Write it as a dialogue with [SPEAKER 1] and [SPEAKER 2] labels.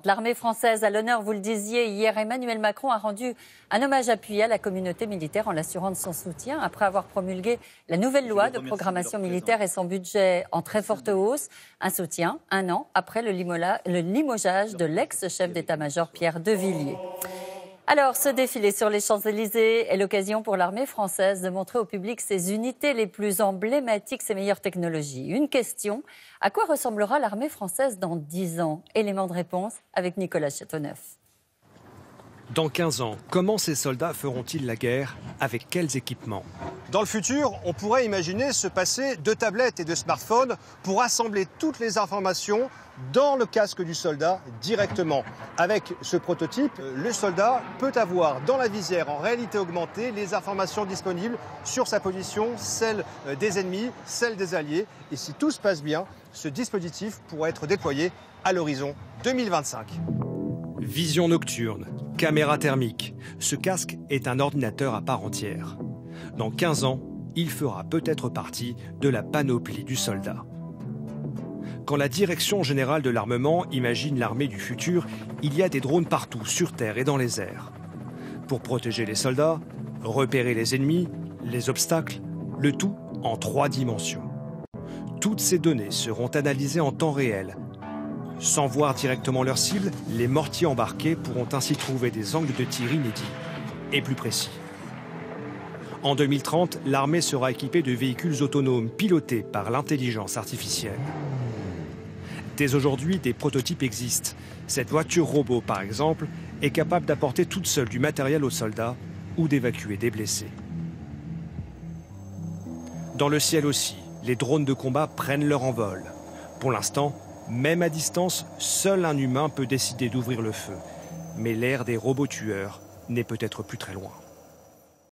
[SPEAKER 1] L'armée française à l'honneur, vous le disiez, hier Emmanuel Macron a rendu un hommage appuyé à la communauté militaire en l'assurant de son soutien après avoir promulgué la nouvelle loi de programmation militaire et son budget en très forte hausse. Un soutien un an après le limogeage de l'ex-chef d'état-major Pierre de Villiers. Alors, ce défilé sur les Champs-Élysées est l'occasion pour l'armée française de montrer au public ses unités les plus emblématiques, ses meilleures technologies. Une question, à quoi ressemblera l'armée française dans 10 ans? Élément de réponse avec Nicolas Châteauneuf.
[SPEAKER 2] Dans 15 ans, comment ces soldats feront-ils la guerre? Avec quels équipements?
[SPEAKER 3] Dans le futur, on pourrait imaginer se passer de tablettes et de smartphones pour assembler toutes les informations dans le casque du soldat directement. Avec ce prototype, le soldat peut avoir dans la visière en réalité augmentée les informations disponibles sur sa position, celle des ennemis, celle des alliés. Et si tout se passe bien, ce dispositif pourrait être déployé à l'horizon 2025.
[SPEAKER 2] Vision nocturne, caméra thermique. Ce casque est un ordinateur à part entière. Dans 15 ans, il fera peut-être partie de la panoplie du soldat. Quand la Direction générale de l'armement imagine l'armée du futur, il y a des drones partout, sur terre et dans les airs. Pour protéger les soldats, repérer les ennemis, les obstacles, le tout en 3 dimensions. Toutes ces données seront analysées en temps réel. Sans voir directement leur cible, les mortiers embarqués pourront ainsi trouver des angles de tir inédits et plus précis. En 2030, l'armée sera équipée de véhicules autonomes pilotés par l'intelligence artificielle. Dès aujourd'hui, des prototypes existent. Cette voiture robot, par exemple, est capable d'apporter toute seule du matériel aux soldats ou d'évacuer des blessés. Dans le ciel aussi, les drones de combat prennent leur envol. Pour l'instant, même à distance, seul un humain peut décider d'ouvrir le feu. Mais l'ère des robots tueurs n'est peut-être plus très loin.